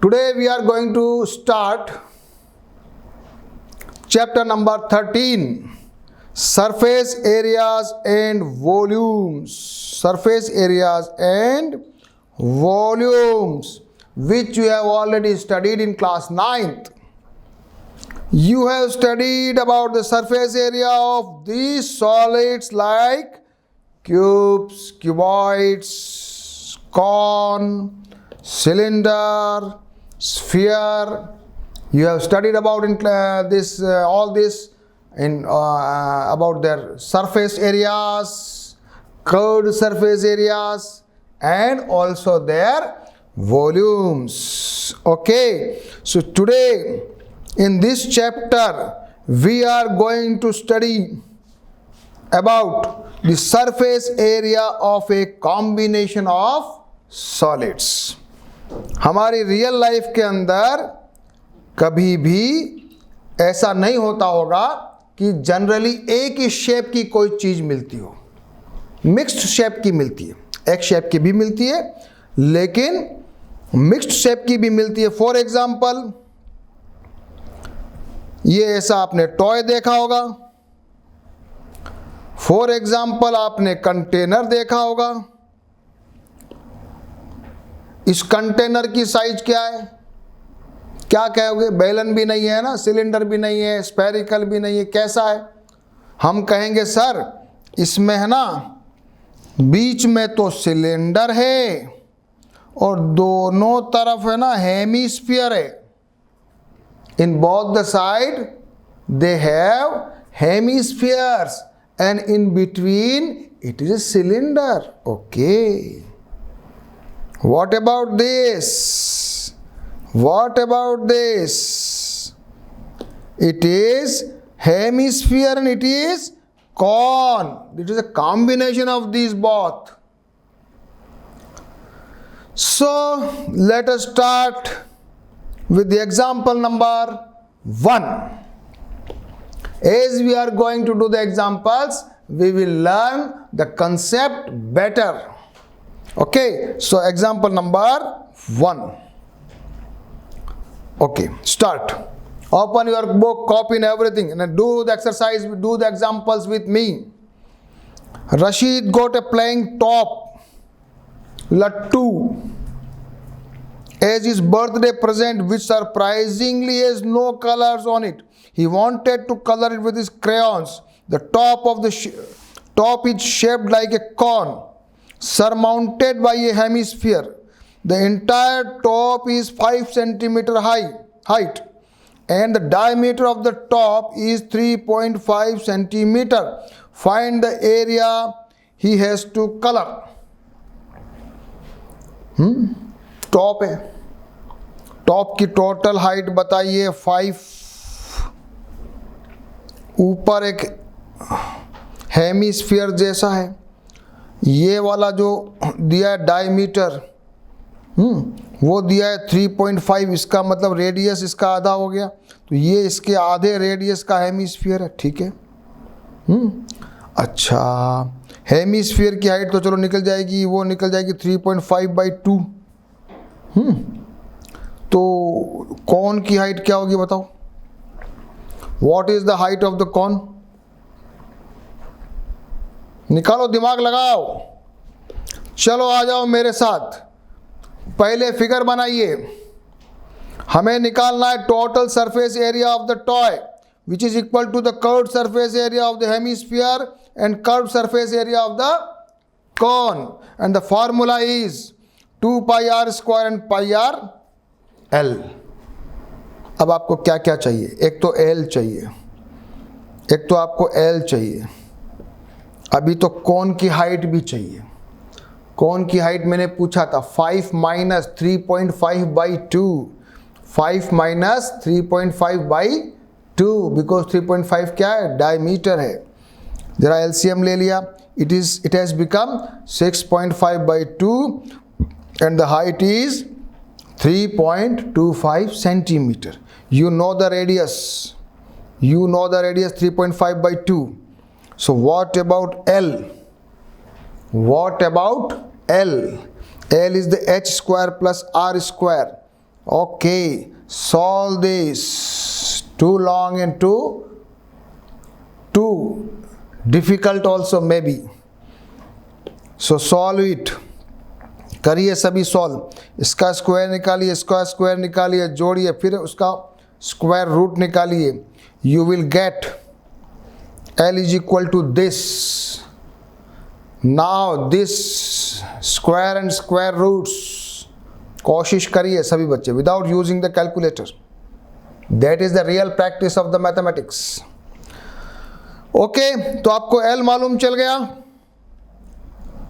Today we are going to start chapter number 13, surface areas and volumes. Surface areas and volumes, which you have already studied in class 9th. You have studied about the surface area of these solids like cubes, cuboids, cone, cylinder, sphere. You have studied about all this in about their surface areas, curved surface areas, and also their volumes. Okay, so today in this chapter we are going to study about the surface area of a combination of solids. हमारी real life के अंदर कभी भी ऐसा नहीं होता होगा कि जनरली एक ही शेप की कोई चीज़ मिलती हो, मिक्स्ड शेप की मिलती है, एक शेप की भी मिलती है लेकिन मिक्स्ड शेप की भी मिलती है. फॉर एग्जाम्पल, ये ऐसा आपने टॉय देखा होगा. फॉर एग्जाम्पल, आपने कंटेनर देखा होगा. इस कंटेनर की साइज क्या है? क्या कहोगे? बेलन भी नहीं है ना, सिलेंडर भी नहीं है, स्फेरिकल भी नहीं है, कैसा है? हम कहेंगे सर इसमें है ना बीच में तो सिलेंडर है और दोनों तरफ है ना हेमीस्फीयर है. In both the side they have hemispheres and in between it is a cylinder. Okay. What about this? What about this? It is hemisphere and it is cone. It is a combination of these both. So let us start with the example number 1. As we are going to do the examples, we will learn the concept better. Okay, so example number 1. Okay, start. Open your book, copy and everything, and do the exercise, do the examples with me. Rashid got a playing top, Lattu, as his birthday present, which surprisingly has no colors on it. He wanted to color it with his crayons. The top of the top is shaped like a cone, surmounted by a hemisphere. The entire top is 5 centimeter height, and the diameter of the top is 3.5 centimeter. Find the area he has to color. Top है, top की total height बताइए 5. ऊपर एक hemisphere जैसा है. ये वाला जो दिया है डायमीटर, वो दिया है 3.5. इसका मतलब रेडियस इसका आधा हो गया, तो ये इसके आधे रेडियस का हेमीस्फीयर है. ठीक है. अच्छा, हेमीस्फीयर की हाइट तो चलो निकल जाएगी, वो निकल जाएगी 3.5/2. तो कॉन की हाइट क्या होगी बताओ? What is the height of the cone? निकालो, दिमाग लगाओ. चलो आ जाओ मेरे साथ. पहले फिगर बनाइए. हमें निकालना है total surface area of the toy, which is equal to the curved surface area of the hemisphere and curved surface area of the cone, and the formula is 2 pi r square and pi r l. अब आपको क्या क्या चाहिए? एक तो l चाहिए, एक तो आपको l चाहिए. अभी तो कोन की हाइट भी चाहिए. कोन की हाइट मैंने पूछा था 5 minus 3.5/2. 5 minus 3.5/2 because 3.5 क्या है? डायमीटर है. जरा एलसीएम ले लिया. It has become 6.5/2 and the height is 3.25 centimeter. You know the radius. You know the radius 3.5/2. So what about L? What about L? L is the h square plus r square. Okay, solve this. Too long and too difficult also maybe. So solve it. करिए सभी solve. इसका square निकालिए, इसका square निकालिए, जोड़िए, फिर उसका square root निकालिए. You will get L is equal to this. Now this square and square roots. कोशिश करिए सभी बच्चे without using the calculator. That is the real practice of the mathematics. Okay, तो आपको L मालूम चल गया.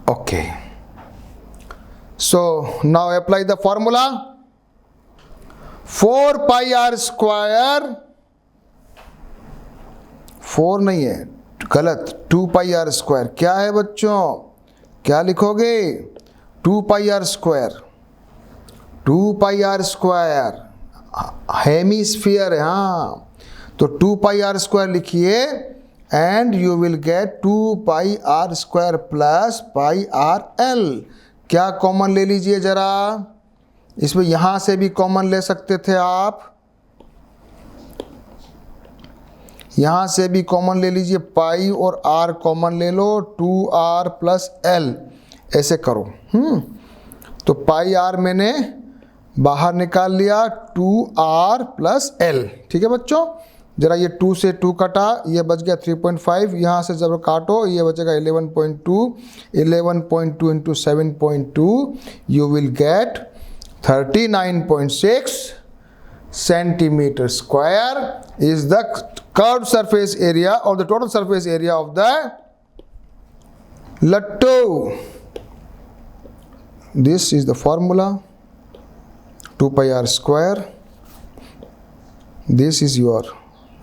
Okay. So now apply the formula. 4 pi r square. 4 नहीं है, गलत. 2 pi r square क्या है बच्चों? क्या लिखोगे? 2 pi r square. 2 pi r square hemisphere है. हाँ, तो 2 pi r square लिखिए and you will get 2 pi r square plus pi r l. क्या कॉमन ले लीजिए जरा. इसमें यहां से भी कॉमन ले सकते थे आप, यहां से भी कॉमन ले लीजिए. पाई और r कॉमन ले लो. 2r प्लस l ऐसे करो. तो पाई r मैंने बाहर निकाल लिया. 2r plus l. ठीक है बच्चों, जरा ये 2 से 2 कटा, ये बच गया 3.5. यहाँ से जब काटो ये बचेगा 11.2. 11.2 into 7.2 you will gate 39.6 centimeter square is the curved surface area or the total surface area of the lattu. This is the formula. 2 pi r square. This is your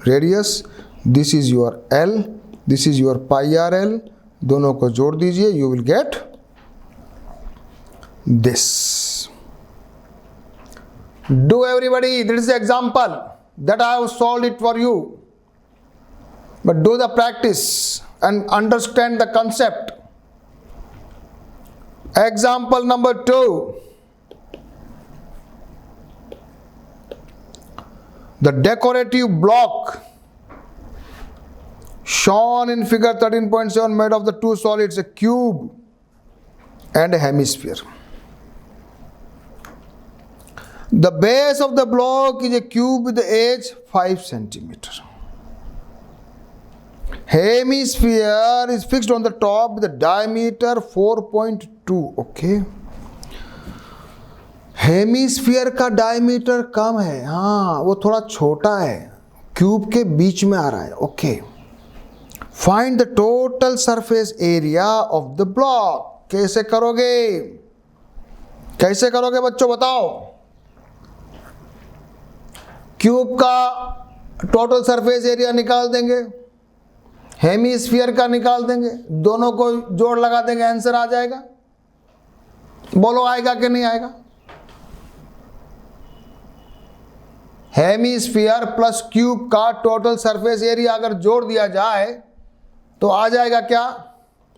radius. This is your L. This is your pi r L. दोनों को जोड़ दीजिए. You will get this. Do everybody. This is the example that I have solved it for you. But do the practice and understand the concept. Example number 2. The decorative block shown in figure 13.7 made of the two solids, a cube and a hemisphere. The base of the block is a cube with the edge 5 centimeter. Hemisphere is fixed on the top with a diameter 4.2. Okay. Hemisphere का diameter कम है. हाँ, वो थोड़ा छोटा है, cube के बीच में आ रहा है. Okay. Find the total surface area of the block. कैसे करोगे? कैसे करोगे बच्चों बताओ? क्यूब का टोटल सरफेस एरिया निकाल देंगे, हेमीस्फीयर का निकाल देंगे, दोनों को जोड़ लगा देंगे, आंसर आ जाएगा. बोलो आएगा कि नहीं आएगा? हेमीस्फीयर प्लस क्यूब का टोटल सरफेस एरिया अगर जोड़ दिया जाए तो आ जाएगा क्या?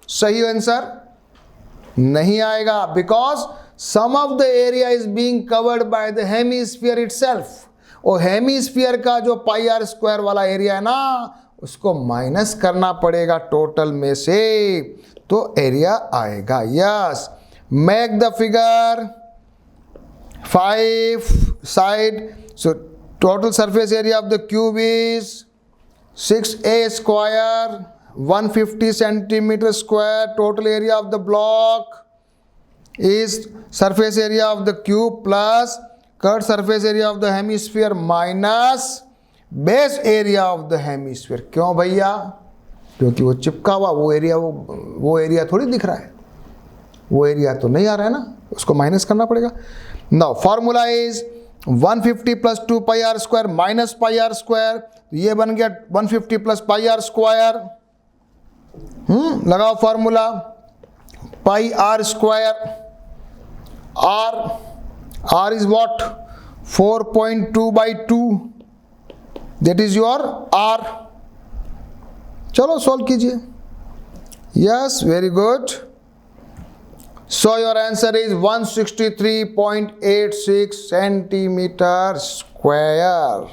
सही आंसर नहीं आएगा, because some of the area is being covered by the hemisphere itself. और हेमीस्फीयर का जो पाई आर स्क्वायर वाला एरिया है ना, उसको माइनस करना पड़ेगा टोटल में से, तो एरिया आएगा. Yes, make the figure 5 side. So total surface area of the cube is 6a square, 150 centimeter square. Total area of the block is surface area of the cube plus curved surface area of the hemisphere minus base area of the hemisphere. क्यों भैया? क्योंकि वो चिपका हुआ वो area थोड़ी दिख रहा है, वो एरिया तो नहीं आ रहा है ना, उसको माइनस करना पड़ेगा. Now formula is 150 plus 2 pi are square minus pi are square. ये बन गया 150 प्लस पाई आर स्क्वायर. लगाओ formula. Pi are square, R is what? 4.2 by 2. That is your R. चलो सॉल्व कीजिए. Yes, very good. So your answer is 163.86 centimeter square.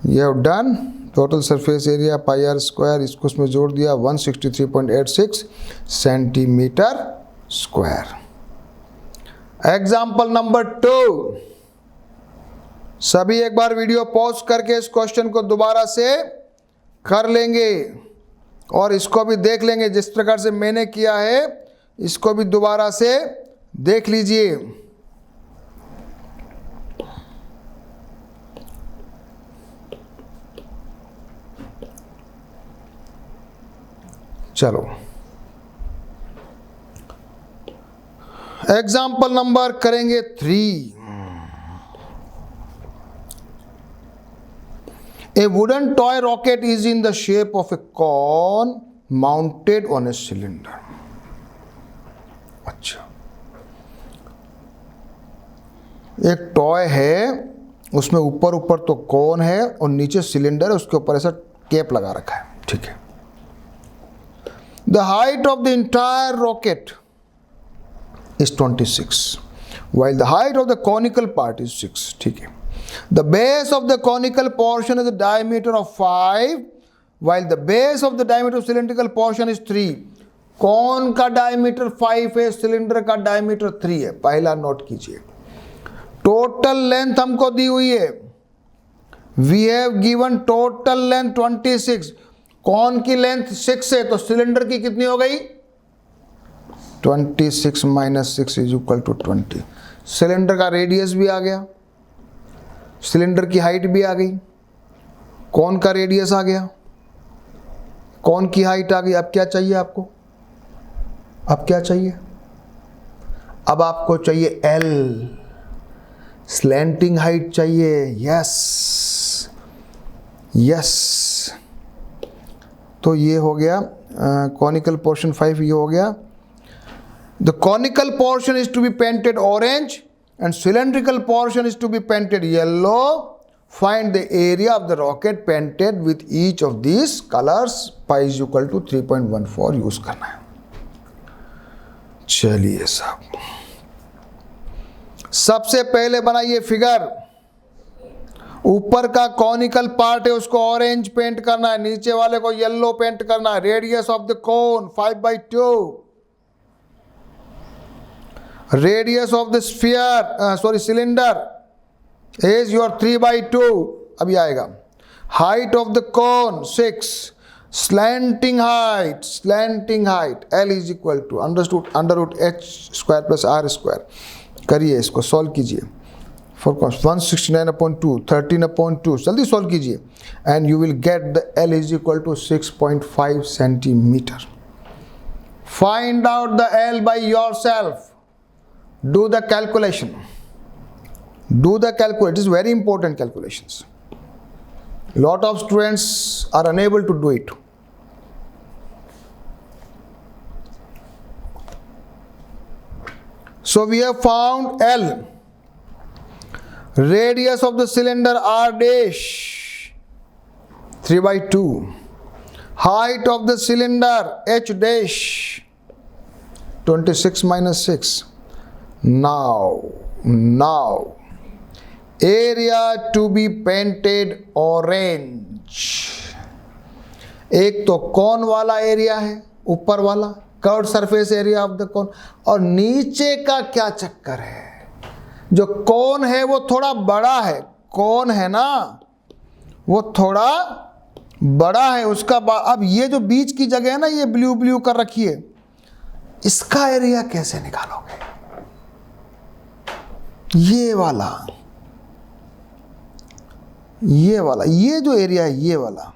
You have done. Total surface area pi are square, इसको उसमें जोड़ दिया 163.86 centimetre square. Example number 2. सभी एक बार video pause करके इस क्वेश्चन को दोबारा से कर लेंगे और इसको भी देख लेंगे. जिस प्रकार से मैंने किया है इसको भी दोबारा से देख लीजिए. चलो एग्जाम्पल नंबर करेंगे 3. A wooden toy rocket is in the shape of a cone mounted on a cylinder. अच्छा, एक टॉय है, उसमें ऊपर ऊपर तो कौन है और नीचे सिलेंडर है, उसके ऊपर ऐसा कैप लगा रखा है. ठीक है. The height of the entire rocket is 26, while the height of the conical part is 6. ठीक है. The base of the conical portion is a diameter of 5, while the base of the diameter of cylindrical portion is 3. कौन का diameter 5 है, cylinder का diameter 3 है. पहला note कीजिए. Total length हमको दी हुई है. We have given total length 26. कौन की लेंथ 6 है तो सिलेंडर की कितनी हो गई? 26 minus 6 is equal to 20. Cylinder का रेडियस भी आ गया, सिलेंडर की हाइट भी आ गई, कौन का रेडियस आ गया, कौन की हाइट आ गई. अब क्या चाहिए आपको? अब क्या चाहिए? अब आपको चाहिए एल, स्लैंटिंग हाइट चाहिए. Yes yes. तो ये हो गया कॉनिकल पोर्शन 5. ये हो गया. The conical portion is to be painted orange and cylindrical portion is to be painted yellow. Find the area of the rocket painted with each of these colors. Pi is equal to 3.14 use करना है. चलिए साहब, सबसे पहले बनाइए figure. ऊपर का conical part है उसको ऑरेंज पेंट करना है, नीचे वाले को येलो पेंट करना है. Radius of the cone 5/2. Radius of the sphere, cylinder is your 3/2. अभी आएगा. Height of the cone 6. Slanting height L is equal to under root h square plus r square. करिए इसको, सॉल्व कीजिए. 169/2, 13/2. जल्दी solve कीजिए and you will get the L is equal to 6.5 centimeter. Find out the L by yourself. Do the calculation. It is very important calculations. Lot of students are unable to do it. So we have found L. Radius of the cylinder R dash 3/2. Height of the cylinder H dash 26 minus 6. Now area to be painted orange. एक तो कौन वाला area है, ऊपर वाला curve surface area of the cone, और नीचे का क्या चक्कर है. जो कोन है वो थोड़ा बड़ा है, कोन है ना वो थोड़ा बड़ा है उसका. अब ये जो बीच की जगह है ना, ये ब्लू ब्लू कर रखी है, इसका एरिया कैसे निकालोगे? ये वाला ये जो एरिया है, ये वाला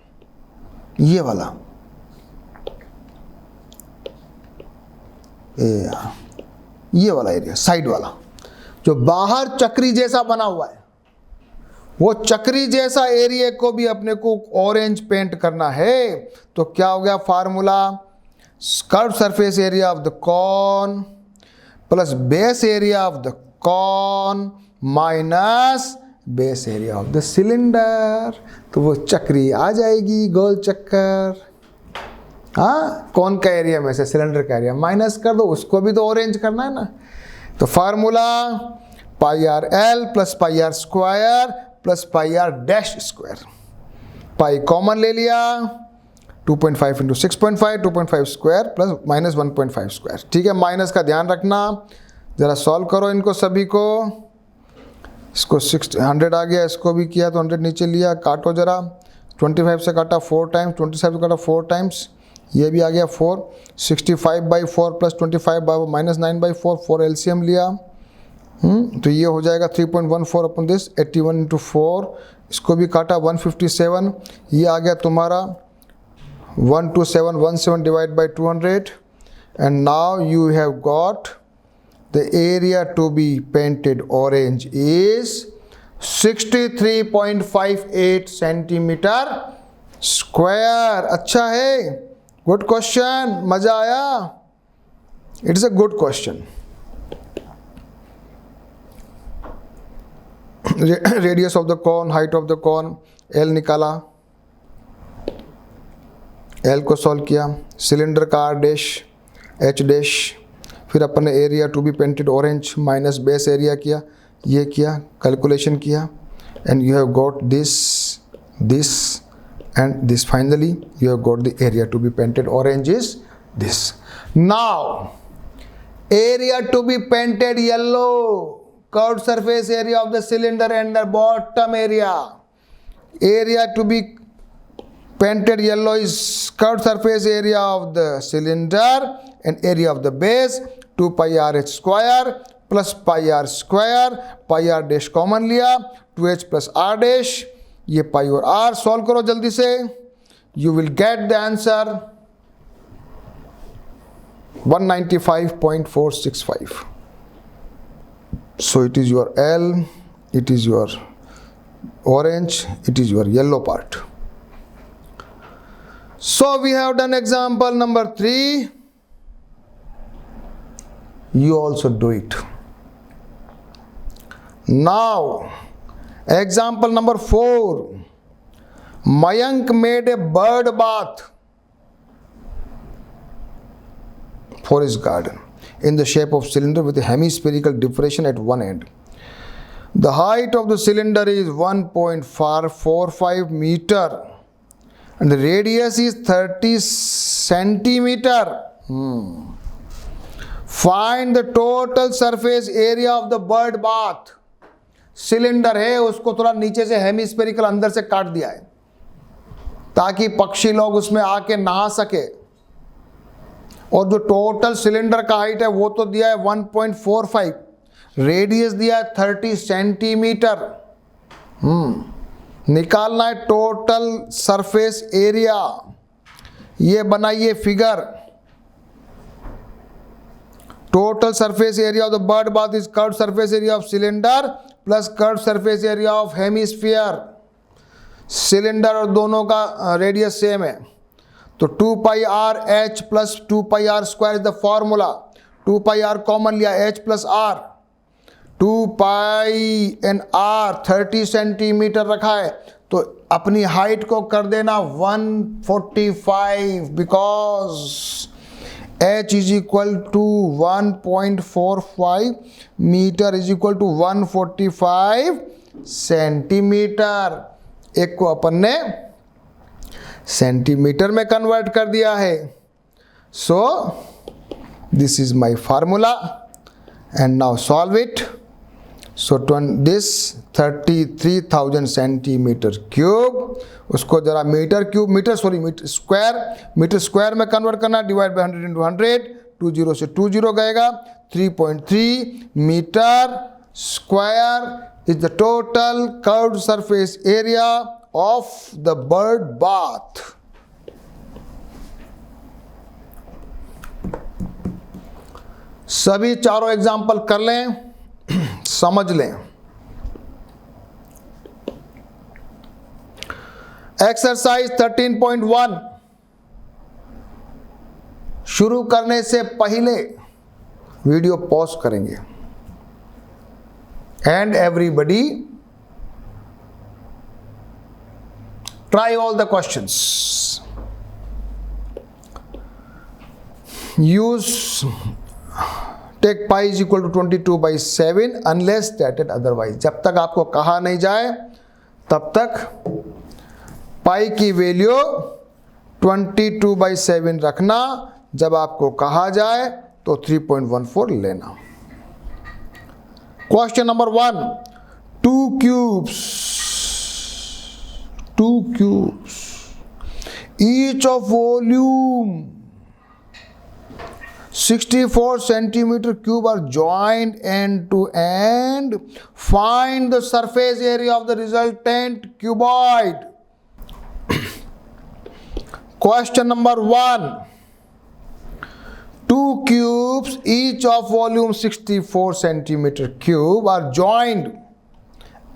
एरिया, साइड वाला जो बाहर चक्री जैसा बना हुआ है, वो चक्री जैसा एरिया को भी अपने को ऑरेंज पेंट करना है. तो क्या हो गया formula? Curve surface area of the cone plus base area of the cone minus base area of the cylinder. तो वो चक्री आ जाएगी, गोल चक्कर. हाँ, कौन का एरिया में से? सिलेंडर का एरिया। माइनस कर दो, उसको भी तो ऑरेंज करना है ना। तो formula pi R L plus pi are square plus pi R dash square. Pi common ले लिया, 2.5 into 6.5, 2.5 square plus minus 1.5 square. ठीक है, माइनस का ध्यान रखना। ज़रा सॉल्व करो इनको सभी को। इसको 100 आ गया, इसको भी किया तो 100 नीचे लिया, काटो ज़रा। 25 से काटा 4 टाइम्स, 27 से काटा 4 टाइम्स, ये भी आ गया 4। 65/4 प्लस 25 माइनस 9/4, 4 एलसीएम लिया। तो ये हो जाएगा 3.14 अपन दिस, 81 इंटू 4। इसको भी काटा 157, ये आ गया तुम्हारा 12717 divide by 200। And now you have got the area to be painted orange is 63.58 centimetre square. अच्छा है, गुड क्वेश्चन, मजा आया। It is a good question. Radius of the cone, height of the cone, L निकाला, L को solve किया, cylinder का R dash, H dash, फिर अपन ने area to be painted orange minus base area किया, ये किया, कैलकुलेशन किया, and you have got this, this and this. Finally you have got the area to be painted orange is this. Now area to be painted yellow, curved surface area of the cylinder and the bottom area. Area to be painted yellow is curved surface area of the cylinder and area of the base, 2 pi r h square plus pi r square, pi r dash common लिया, 2h plus r dash, ये पाई और are solve करो जल्दी से, you will get the answer 195.465. So it is your L, it is your orange, it is your yellow part. So we have done example number 3. You also do it. Now, example number 4. Mayank made a bird bath for his garden in the shape of cylinder with a hemispherical depression at one end. The height of the cylinder is 1.445 meter and the radius is 30 centimeter. Find the total surface area of the bird bath. Cylinder है, उसको थोड़ा नीचे से hemispherical अंदर से काट दिया है ताकि पक्षी लोग उसमें आके नहा सके. और जो टोटल सिलेंडर का हाइट है वो तो दिया है 1.45, रेडियस दिया है 30 सेंटीमीटर. निकालना है टोटल सरफेस एरिया. ये बनाइए figure. Total surface area of the bird bath is curved surface area of cylinder plus curved surface area of hemisphere. Cylinder और दोनों का रेडियस सेम है तो 2 pi r h plus 2 pi r square is the formula. 2 pi r common लिया, h plus r, 2 pi and r 30 centimetre रखा है तो अपनी हाइट को कर देना 145 because h is equal to 1.45 meter is equal to 145 centimetre. एक को अपन ने सेंटीमीटर में कन्वर्ट कर दिया है. So this is my formula and now solve it. So this 33,000 centimetre cube, उसको जरा मीटर स्क्वायर में कन्वर्ट करना, डिवाइड बाय 100 इंटू 100, 20 से 20 गएगा. 3.3 metre square is the total curved surface area of the bird bath. सभी चारों example कर लें, समझ लें. एक्सरसाइज 13.1 शुरू करने से पहले वीडियो पॉज करेंगे and everybody try all the questions. use take pi is equal to 22/7 unless stated otherwise. जब तक आपको कहा नहीं जाए तब तक पाई की वैल्यू 22/7 रखना, जब आपको कहा जाए तो 3.14 लेना. Question number 1, 2 cubes each of volume 64 centimeter cube are joined end to end. Find the surface area of the resultant cuboid. Question number 1. 2 cubes each of volume 64 centimeter cube are joined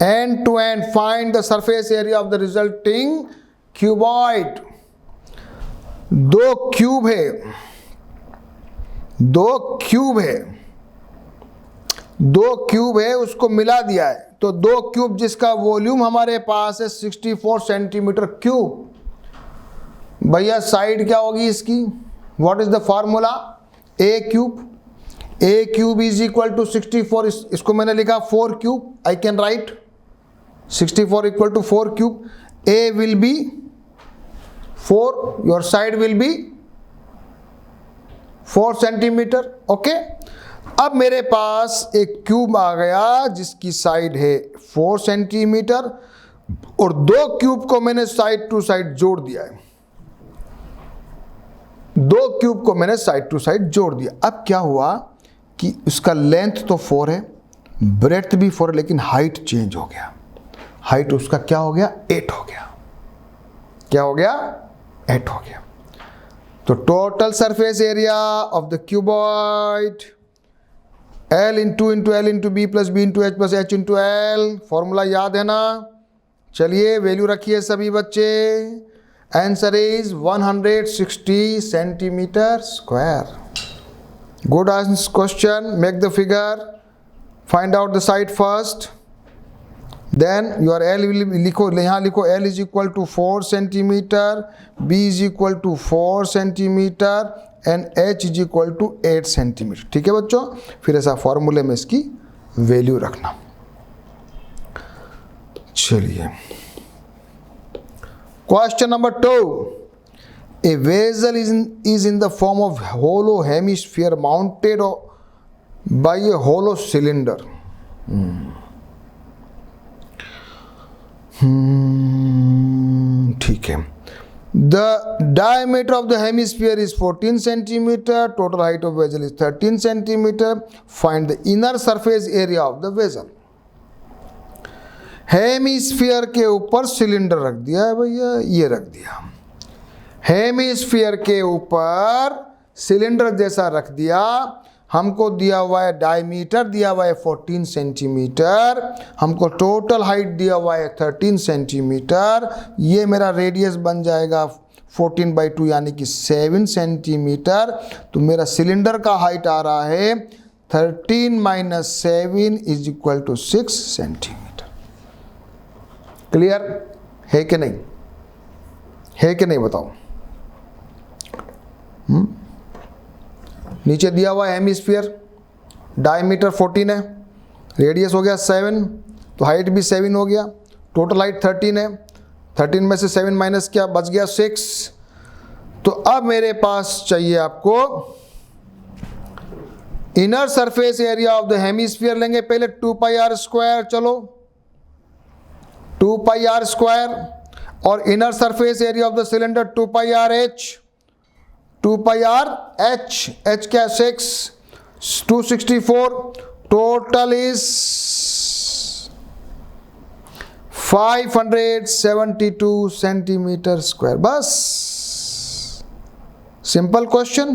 end to end. Find the surface area of the resulting cuboid. दो cube है, उसको मिला दिया है. तो 2 cube जिसका volume हमारे पास है 64 सेंटीमीटर क्यूब. भैया साइड क्या होगी इसकी? What is the formula? A cube is equal to 64. इसको मैंने लिखा 4 cube. I can write 64 equal to 4 cube. A will be 4, your side will be 4 centimetre. Okay, अब मेरे पास एक क्यूब आ गया जिसकी साइड है 4 सेंटीमीटर और 2 क्यूब को मैंने साइड टू साइड जोड़ दिया है. 2 क्यूब को मैंने साइड टू साइड जोड़ दिया. अब क्या हुआ कि उसका लेंथ तो 4 है, ब्रेड्थ भी 4 है, लेकिन हाइट चेंज हो गया. हाइट उसका क्या हो गया? 8 हो गया. क्या हो गया? 8 हो गया. तो total surface area of the cuboid L into L into B plus B into H plus H into L. Formula याद है ना? चलिए वैल्यू रखिए सभी बच्चे. Answer is 160 centimetre square. Good answer question. Make the figure. Find out the side first. Then your L लिखो, यहाँ लिखो L is equal to 4 centimetre, B is equal to 4 centimetre and H is equal to 8 centimetre. ठीक है बच्चों, फिर ऐसा फॉर्मूले में इसकी वैल्यू रखना. चलिए question number 2. A vessel is in the form of hollow hemisphere mounted by a hollow cylinder. ठीक है. The diameter of the hemisphere is 14 centimeter. Total height of vessel is 13 centimeter. Find the inner surface area of the vessel. Hemisphere के ऊपर cylinder रख दिया है भैया, ये रख दिया. हेमिस्फीयर के ऊपर सिलेंडर जैसा रख दिया. हमको दिया हुआ है डायमीटर दिया हुआ है 14 सेंटीमीटर, हमको टोटल हाइट दिया हुआ है 13 सेंटीमीटर. ये मेरा रेडियस बन जाएगा 14/2 यानी कि 7 सेंटीमीटर. तो मेरा सिलेंडर का हाइट आ रहा है 13 minus 7 is equal to 6 centimetre. Clear है कि नहीं? है कि नहीं बताओ? नीचे दिया हुआ है हेमिस्फीयर, डायमीटर 14 है, रेडियस हो गया 7, तो हाइट भी 7 हो गया. टोटल हाइट 13 है. 13 में से 7 माइनस किया, बच गया 6. तो अब मेरे पास चाहिए आपको inner surface area of the hemisphere. लेंगे पहले 2πr². चलो 2πr² और inner surface area of the cylinder 2πrh. 2πrh, h क्या 6, 264. Total is 572 centimetre square. बस simple question.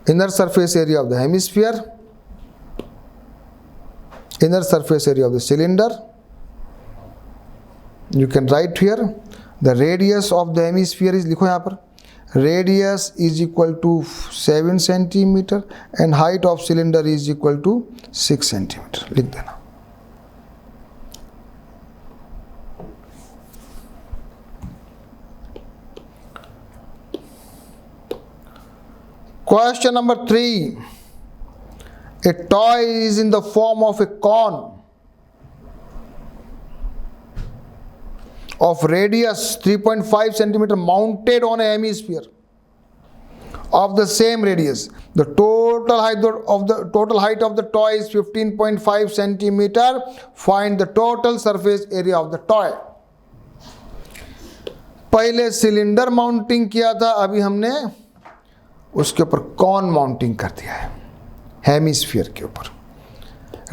inner surface area of the hemisphere, inner surface area of the cylinder. You can write here the radius of the hemisphere is, लिखो यहाँ पर, radius is equal to 7 centimeter and height of cylinder is equal to 6 centimeter. लिख देना. Question number 3. A toy is in the form of a cone of radius 3.5 centimeter mounted on a hemisphere of the same radius. The total height of the toy is 15.5 centimeter. Find the total surface area of the toy. पहले cylinder mounting किया था, अभी हमने उसके ऊपर cone mounting कर दिया है, हेमिस्फीयर के ऊपर।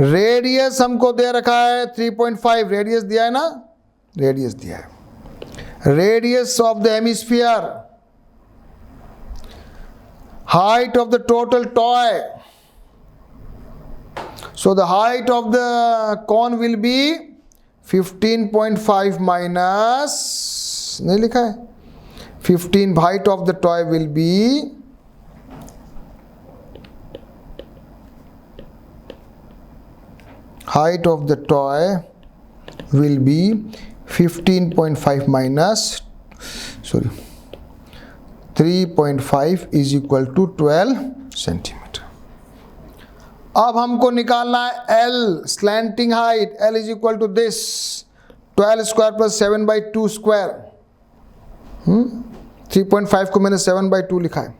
रेडियस हमको दे रखा है 3.5, रेडियस दिया है ना, रेडियस दिया है। Radius of the hemisphere, height of the total toy. So the height of the cone will be 15.5 minus, नहीं लिखा है, 15, height of the toy will be height of the toy will be 15.5 minus 3.5 is equal to 12 centimetre. अब हमको निकालना है L, slanting height. L is equal to this 12 square plus 7/2 square. 3.5 को मैंने 7/2 लिखा है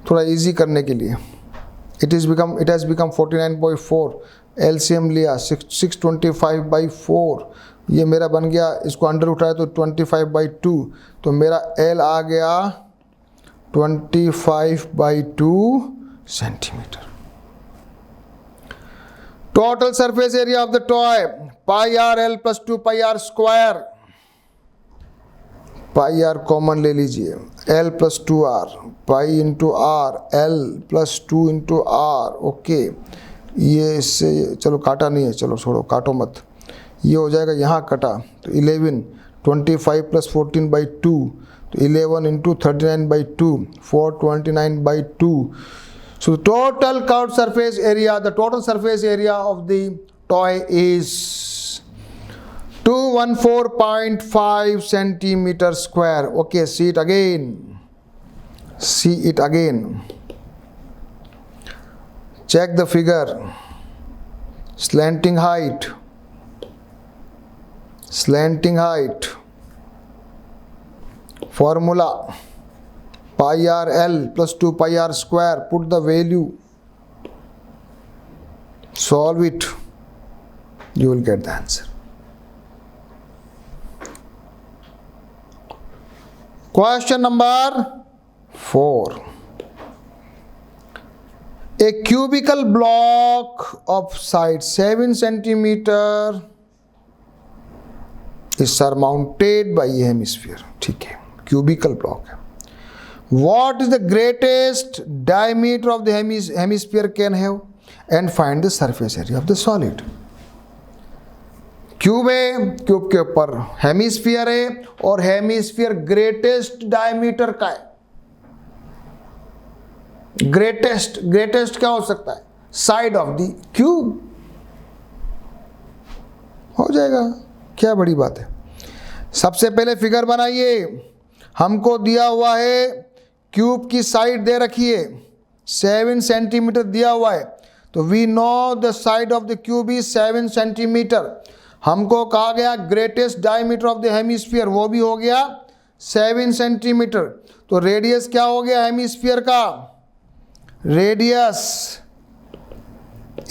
थोड़ा इजी करने के लिए। It has become 49.4। एलसीएम लिया 625/4, ये मेरा बन गया, इसको अंडर उठाया तो 25/2, तो मेरा L आ गया 25/2 centimetre. Total surface area of the toy pi R L plus 2 pi are square. Pi are common ले लीजिए, L प्लस 2R, पाई into R, L plus 2 into R. Okay, ये इससे चलो काटा नहीं है, चलो छोड़ो, काटो मत, ये हो जाएगा, यहाँ कटा तो 11, 25 प्लस 14/2 तो 11 into 39/2, 429/2। So the total curved surface area, the total surface area of the toy is 214.5 centimeter square. Okay, see it again. See it again. Check the figure. Slanting height. Slanting height. Formula. Pi r L plus 2 pi r square. Put the value. Solve it. You will get the answer. Question number 4. A cubical block of side 7 centimeter is surmounted by a hemisphere. ठीक है, cubical block है। What is the greatest diameter of the hemisphere can have and find the surface area of the solid? Cube है, cube के ऊपर hemisphere है और hemisphere greatest diameter का है। ग्रेटेस्ट क्या हो सकता है? साइड ऑफ द क्यूब हो जाएगा, क्या बड़ी बात है। सबसे पहले फिगर बनाइए, हमको दिया हुआ है क्यूब की साइड दे रखी है 7 सेंटीमीटर दिया हुआ है, तो we know the side of the cube is 7 centimetre. हमको कहा गया greatest diameter of the hemisphere, वो भी हो गया 7 सेंटीमीटर। तो रेडियस क्या हो गया हेमिस्फीयर का? Radius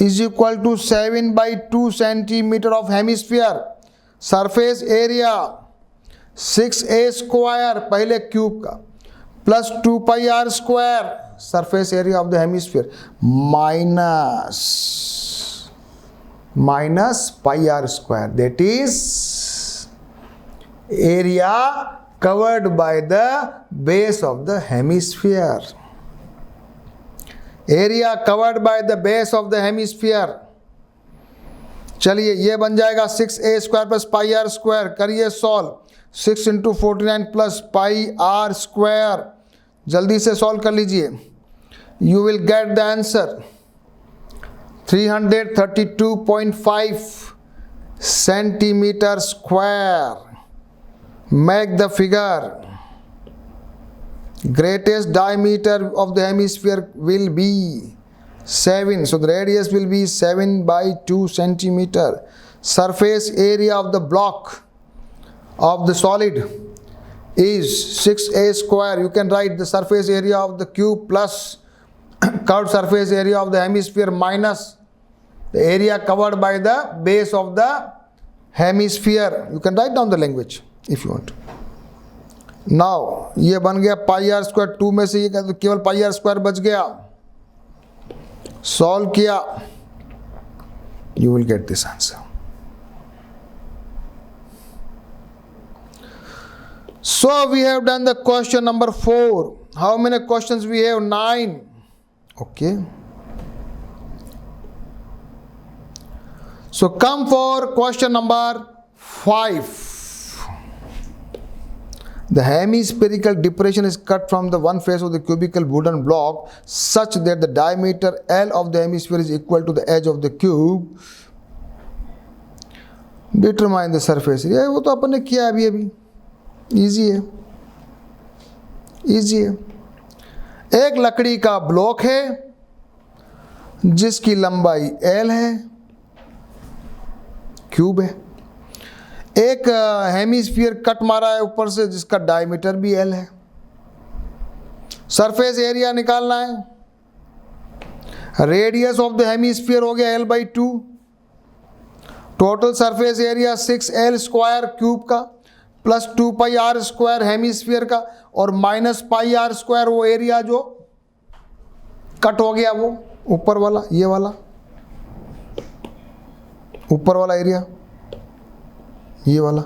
is equal to 7/2 centimetre of hemisphere. Surface area 6a square पहले क्यूब का plus 2 pi are square surface area of the hemisphere minus pi are square, that is area covered by the base of the hemisphere. Area covered by the base of the hemisphere. चलिए ये बन जाएगा 6a square plus pi are square, करिए solve. 6 into 49 plus pi are square, जल्दी से solve कर लीजिए। You will get the answer 332.5 centimeter square. Make the figure Greatest diameter of the hemisphere will be 7. So the radius will be 7 by 2 centimeter. Surface area of the block of the solid is 6a square. You can write the surface area of the cube plus curved surface area of the hemisphere minus the area covered by the base of the hemisphere. You can write down the language if you want. Now ये बन गया पाई are square, 2 में से ये तो केवल पाई are square बच गया. सॉल्व किया, you will get this answer. So we have done the question number 4. How many questions we have? 9. Okay, so come for question number 5. The hemispherical depression is cut from the one face of the cubical wooden block such that the diameter L of the hemisphere is equal to the edge of the cube. Determine the surface area. वो तो अपन ने किया अभी easy है, easy है. एक लकड़ी का ब्लॉक है जिसकी लंबाई L है, क्यूब है. एक हेमिस्फीयर कट मारा है ऊपर से जिसका डायमीटर भी L है. सरफेस एरिया निकालना है. रेडियस ऑफ द हेमिस्फीयर हो गया L by 2. Total surface area 6L square cube का plus 2 pi are square hemisphere का और माइनस पाई आर स्क्वायर वो एरिया जो कट हो गया वो ऊपर वाला, ये वाला ऊपर वाला एरिया, ये वाला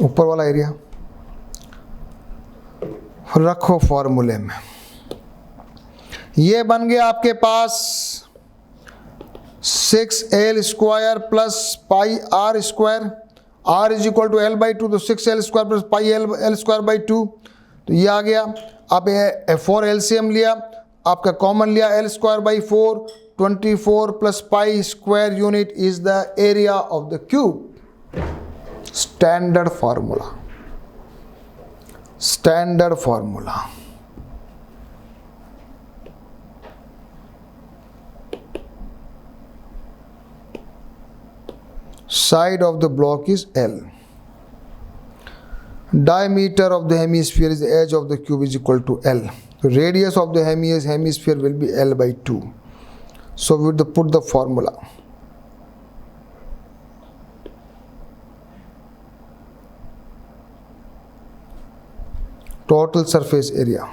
ऊपर वाला एरिया. रखो फॉर्मूले में. ये बन गया आपके पास 6L square plus pi are square. R is equal to L by 2, तो 6L square plus pi L square by 2, तो ये आ गया. अब 4 LCM लिया, आपका कॉमन लिया L square by 4. 24 plus pi square unit is the area of the cube. Standard formula. Standard formula. Side of the block is L. Diameter of the hemisphere is the edge of the cube is equal to L. Radius of the hemisphere will be L by 2. So we would put the formula. Total surface area.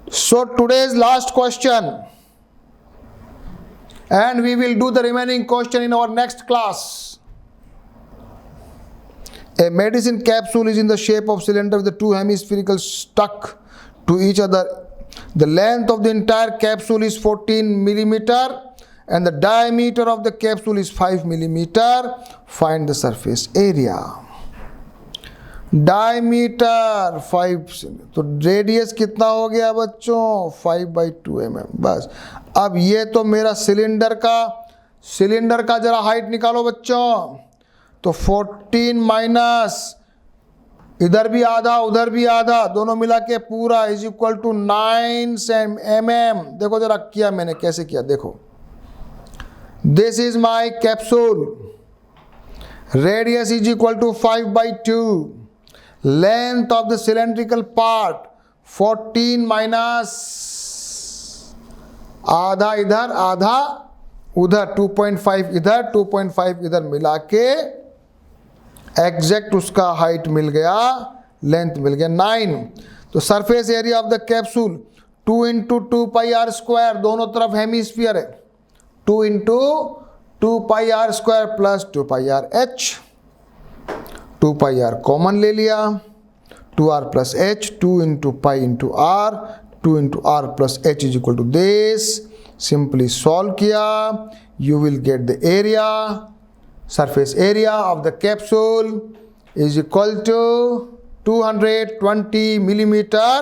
So today's last question, and we will do the remaining question in our next class. A medicine capsule is in the shape of cylinder with the two hemispherical stuck to each other. The length of the entire capsule is 14 millimeter and the diameter of the capsule is 5 millimeter. Find the surface area. Diameter 5, तो radius कितना हो गया बच्चों? 5 by 2 mm. बस. अब ये तो मेरा सिलेंडर का जरा हाइट निकालो बच्चों. तो 14 माइनस इधर भी आधा उधर भी आधा, दोनों मिला के पूरा इज इक्वल टू 9 mm. देखो जरा किया मैंने, कैसे किया देखो. This is my capsule. Radius is equal to 5 by 2. Length of the cylindrical part 14 minus आधा इधर आधा उधर, 2.5 इधर 2.5 इधर, मिला के एग्जैक्ट उसका हाइट मिल गया, लेंथ मिल गया 9. तो surface area of the capsule 2 into 2 pi are square, दोनों तरफ हेमिस्फीयर है, 2 into 2 pi are square plus 2 pi r h. 2 pi are common ले लिया, 2r plus h, 2 into pi into r, 2 into r plus h is equal to this. Simply solve किया, you will get the area. Surface area of the capsule is equal to 220 millimeter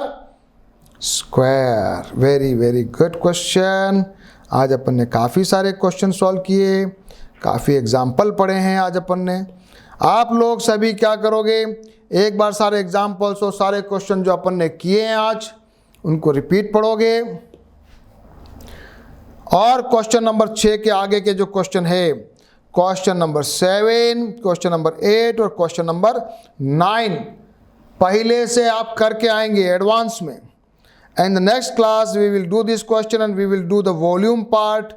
square. Very very good question. आज अपन ने काफ़ी सारे question solve किए, काफ़ी example पढ़े हैं आज अपन ने। आप लोग सभी क्या करोगे, एक बार सारे एग्जाम्पल्स और सारे क्वेश्चन जो अपन ने किए हैं आज उनको रिपीट पढ़ोगे, और क्वेश्चन नंबर 6 के आगे के जो क्वेश्चन है, क्वेश्चन नंबर 7, क्वेश्चन नंबर 8 और क्वेश्चन नंबर 9 पहले से आप करके आएंगे एडवांस में। And the next class we will do this question and we will do the volume part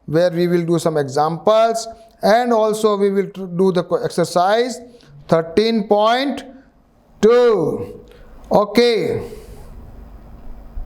where we will do some examples, and also we will do the exercise 13.2. Okay.